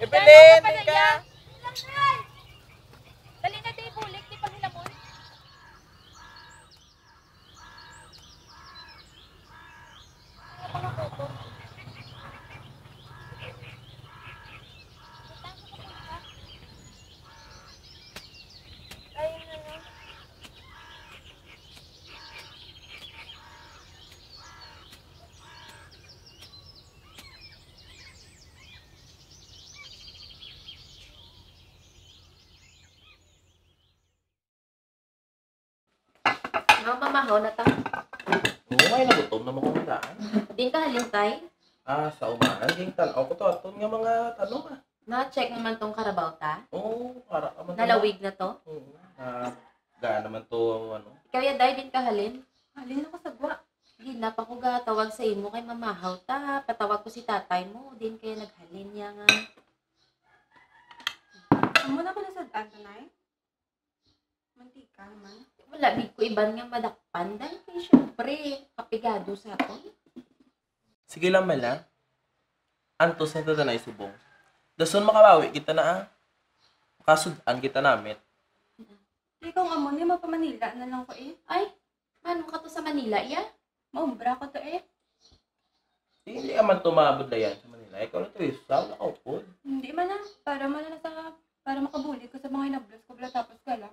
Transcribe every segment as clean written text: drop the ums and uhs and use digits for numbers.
Evelyn, ka! Dali na day bulik, di pa hilamon. Mga mamahaw na ta. Oo, may nagutom na mga daan. Din ka halintay. Sa umahan, yung tanaw ko to. Aton nga mga tanong Na-check naman tong karabaw ta. Oo, para ka man. Nalawig na to. Oo, gaan naman to, ano. Ikaw ya day din ka halin. Halin ako sa gwa. Hinap ako tawag sa imo kay mamahaw ta. Patawag ko si tatay mo. Din kaya naghalin niya nga. Amo na ko na sa daan tanay. Mantika naman. Wala, di ko iban nga madakpan. Dahil kaya syempre, kapigado sa aton. Sige lang mala. Antos na ito na isubong. Dason makabawi kita na Kasudan kita namit. Ikaw ang amo niya, mapamanila na lang ko eh. Ay, ano ka to sa Manila, iya? Maumbra ko to eh. Hindi ka man tumabod na yan sa Manila. Ikaw na ito isa, wala ka upod. Hindi man na. Para makabuli ko sa mga inablos ko bala tapos ka lang.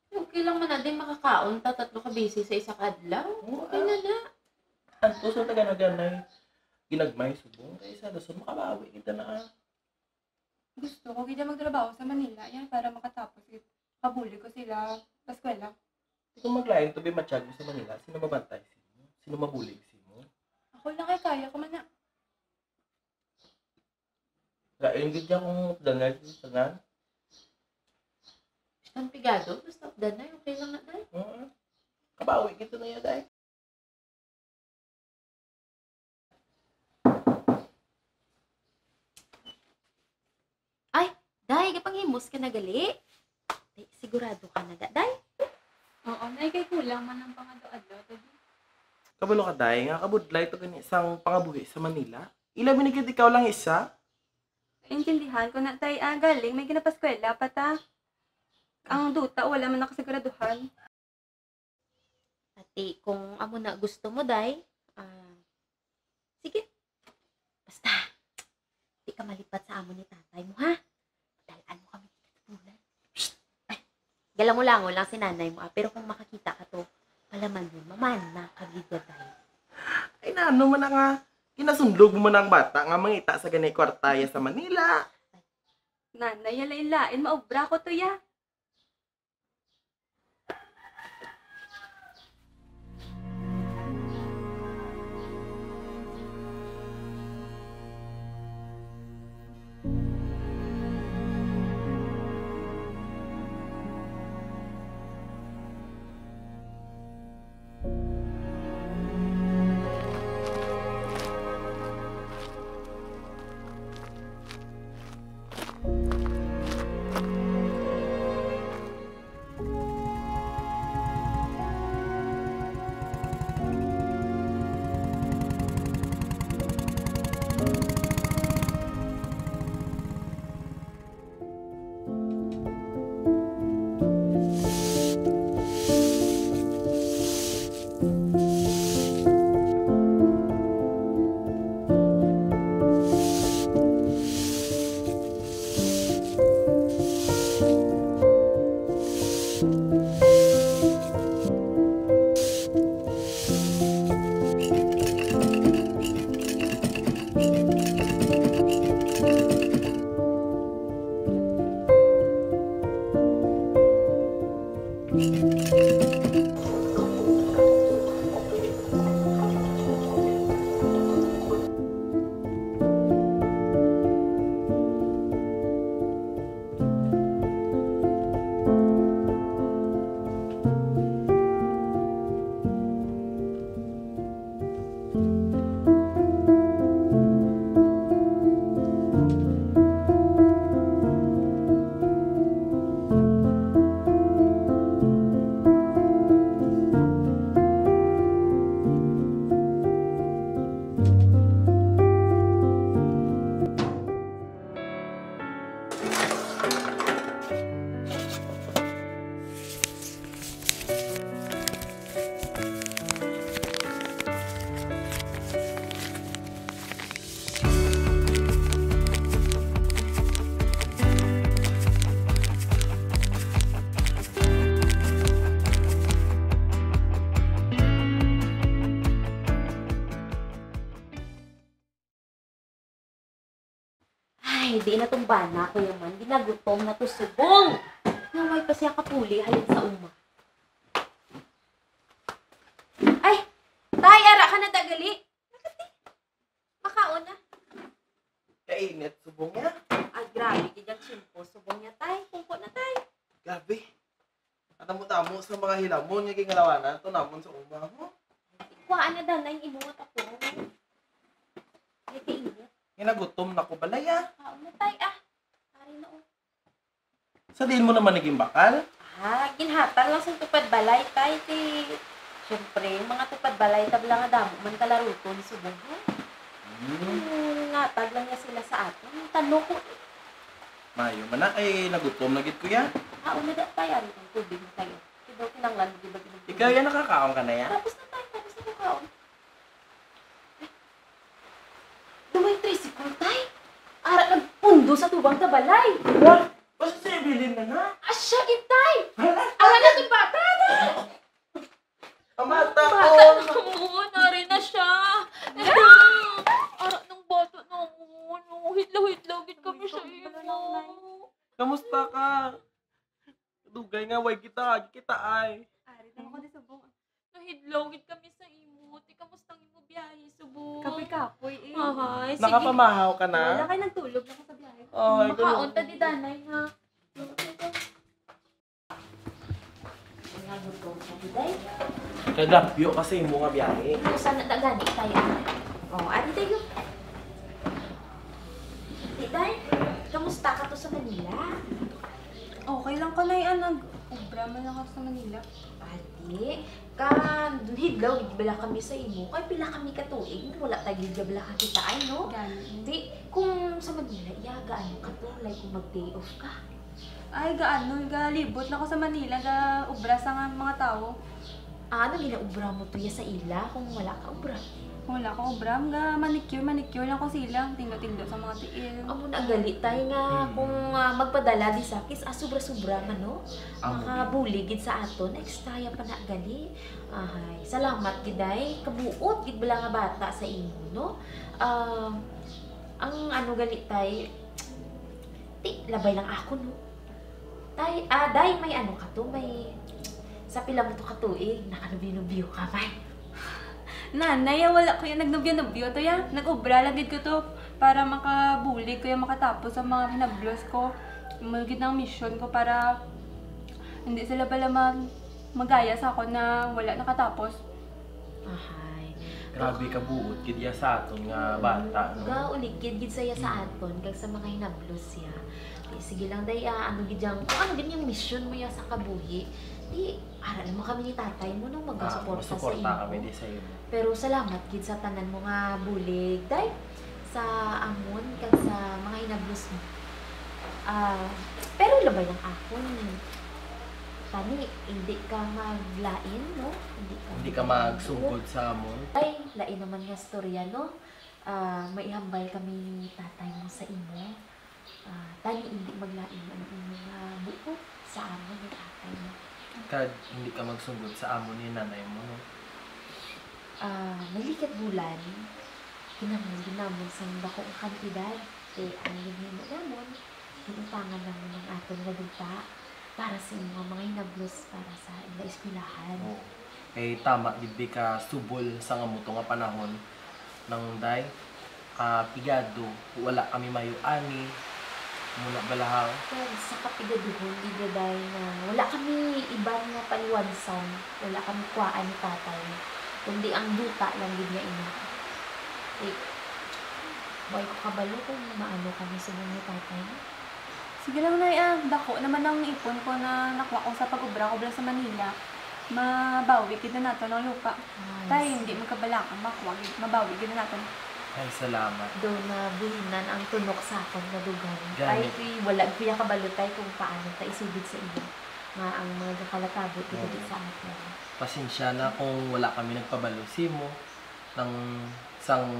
Okay lang man na din makakaon ta. Tatlo ka busy sa isa kadlaw. Okay na na. Antos na taga-naganay. Ginagmay subong. Kaya isa, dason makabawi kita na Gusto ko kita magtrabaho sa Manila yan para makatapos. Kabuli ko sila sa eskwela. Kung maglayan to be matiyag mo sa Manila, sino mabantay mo? Sino mabulig mo? Ako lang ay kaya ko man na. Lain gid kung danay sa nga. Ang pigado, basta danay, okay lang na day. Kabawi kita na yan, day. Ay, day, kapanghimos ka na gali. Day, sigurado ka na, day. Oo, nay kay kulang man ang pangado-adlaw. Kabalo ka, day. Nga kabudlay to gani isang pangabuhi sa Manila. Ilabi na gid ikaw lang isa. Intindihan ko na tay galing may ginapaskwela pa ta. Ang duta wala man nakasiguraduhan. Ati, kung amo na gusto mo, day, sige. Basta, di ka malipat sa amo ni tatay mo, ha? Dalaan mo kami dito tulan. Ay, galango-lango lang si nanay mo, pero kung makakita ka to, palaman mo, mamana kagida, day. Ay na, ano man na nga. Kinasundlog mo ng bata nga mangita sa ganay kwartaya sa Manila. Nanay, lain-lain, maubra ko to ya. Ay, di na tong bana ko yaman. Ginagutom na to subong. Naway pa siya kapuli halin sa uma. Ay, tay, ara ka na dagali. Nakati. Makaon na. Kainit, subong niya. Ay, grabe, kaya simpo. Subong niya, tay. Pungko na, tay. Gabi. At mo sa mga hinamon, yung kingalawanan, ito namon sa uma mo. Kuhaan na daw na yung imuot ako. Ay, kainit. Ginagutom na ko balaya. Makaon na, tay. Ah, ari na, oh. Sa diin mo naman naging bakal? Ah, ginhatag lang sa tupad balay, tay. Siyempre, yung mga tupad balay, tabla nga damo, man kalaro to ni subong. Ngatag lang niya sila sa atin. Tanong ko, Mayo man na, ay nagutom na gid kuya. una da tayo, ari ng tubig mo tayo. Diba kinanglan, diba kinanglan? Ikaw yan nakakaon ka na yan? Tapos na tayo, tapos na kukaon. Dumay tricycle tayo. Ara nagpundo sa tubang tabalay. What? Basta siya bilhin na na. Asya, itay! Ara na itong bata na! Ang mata Bata ko. na mo, nari na siya. Ara ng bata na mo, hitlaw-hitlaw, gid kami sa iyo. Kamusta ka? Dugay nga, way kita ay. Ari naman ko ni subong. Nahidlaw, gid kami sa imo. Ti, kamusta ang imo biyahe, subong? Kapoy-kapoy eh. Ahay, sige. Nakapamahaw ka Wala na? kayo nagtulog na ko sa biyahe. Ay, Makaon ta di danay ha. Mga gutom sa diday. Kadapyo kasi mo nga biyahe. Sana dagani tayo. Oh, ari tayo. Diday, kamusta ka to sa Manila? Okay lang ko na yan. Nag-ubra man lang ako sa Manila. Ate, ka hidlaw bala kami sa imo. Kay pila kami katuig, wala tayo bala ka kita ay no. Gani. Hindi, kung sa Manila, iyaga ano ka to, like kung mag-day off ka. Ay, gaano. Galibot na ko sa Manila. Ga-ubra sa nga mga tao. Ano ginaubra mo to ya sa ila kung wala ka ubra? Wala akong ubra. Manicure lang ko sila. Tindo-tindo sa mga tiil. Amo na gali tayo nga kung magpadala di sa kis sobra-sobra man no. Amo, Makabuligid sa aton ekstraya pa na gali. Ay, salamat giday kabuot gid bala nga bata sa imo no. Ang ano gali tay ti labay lang ako no. Tay, day may ano ka to, may sa pila mo to katuig nakanubyo ka man. Nanay, wala ko yung nagnubyo-nubyo to ya. Nag-ubra lagid ko to para makabulig ko yung makatapos sa mga hinablos ko. Magigit ng mission ko para hindi sila pala magaya sa ako na wala nakatapos. Ahay. Grabe ka buot gid ya sa aton nga bata no. Uligid gid saya sa aton kag sa mga hinablos siya. Di, sige lang day ano gid yang kung ano gid yung mission mo ya sa kabuhi. Di ara naman kami ni tatay mo nung magasuporta sa Masuporta imo. kami di sa iyo. Pero salamat gid sa tanan mo nga bulig day sa amon kag sa mga hinablos mo. Pero labay lang akon. Tani, hindi ka maglain, no? Hindi ka magsugod sa amon. Ay, lain naman nga storya, no? Maihambal kami ni tatay mo sa imo. Tani, hindi maglain ang imong buot sa amon ni tatay mo. Kad hindi ka magsugod sa amon ni nanay mo no. Nalikat bulan, ginamon sa bakong kantidad. Ang ginhimo namon, inutangan naman ng aton nga duta para sa mga hinablos para sa ila eskwelahan. Oo. Kay tama gid ka subol sa nga muto nga panahon nang day pigado wala kami mayo-ani muna balahaw. Pero sa kapigaduhon, digaday na wala kami ibang nga paliwansan, wala kami kuhaan ni tatay, kundi ang duta lang din niya ina. Boy ko kabalo kung maano kami sa mga tatay. Sige lang na dako naman ang ipon ko na nakuha ko sa pag-ubra ko sa Manila. Mabawi kita nato ng lupa. Tayo hindi magkabalakan, mabawi kita nato. Ay salamat. Doon na buhinan ang tunok sa akong na dugan. Ganit. Ay, wala kuya kabalutay kung paano ta isugid sa iyo. Nga ang mga kalatabot dito sa atin. Pasensya na kung wala kami nagpabalo mo ng sang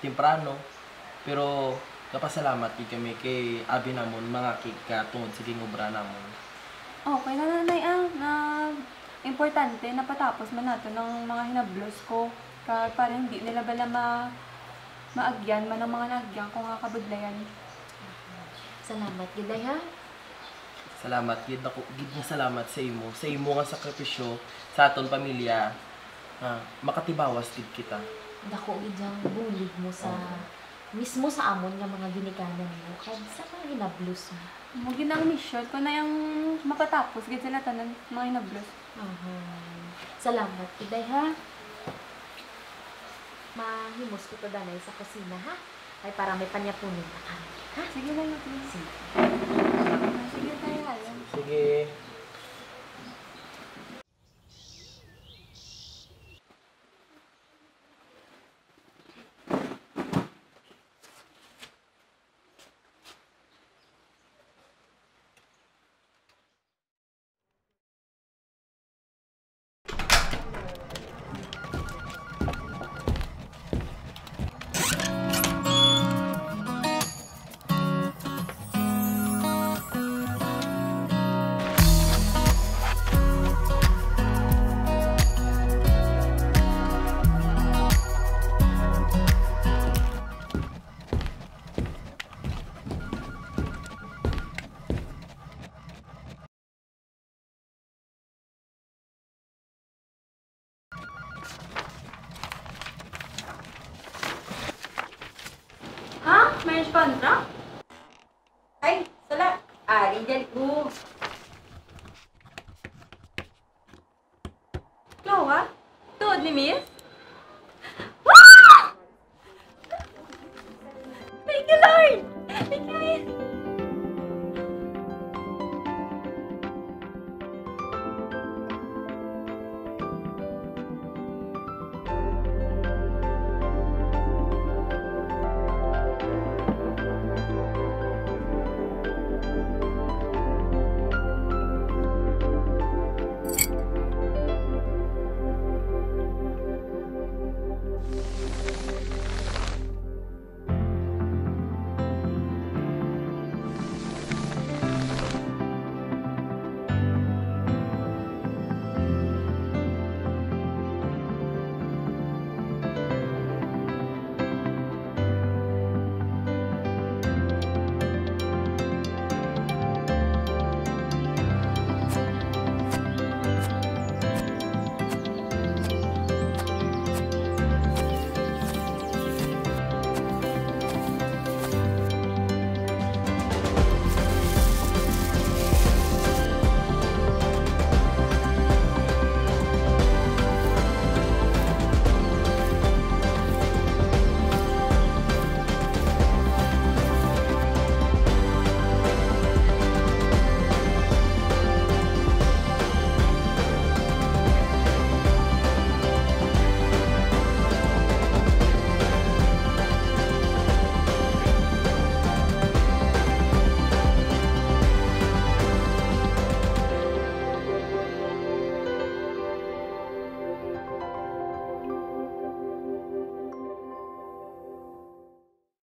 temprano. Pero napasalamat gid kami kay abi namon mga kika tungod sa gingobra namon. Okay na nanay na importante na patapos man nato ng mga hinablos ko. Para hindi nila bala maagyan man ang mga naagyan ko nga kabudlayan. Salamat, Giday, ha? Salamat, gid nga salamat sa imo nga sakripisyo sa aton pamilya. Makatibawas gid kita. Dako, Gidang bulig mo sa... mismo sa amon nga mga ginikanan mo. Kaya sa mga hinablos mo. Mugin ang mission ko na yung makatapos. Gid sila tanan mga hinablos. Salamat, Giday, ha? Mahimos ko to danay sa kusina, ha? Ay para may panyapunin na kami. Ha? Sige lang natin. Sige. Sige tayo, alam. Sige. Ha? May contract?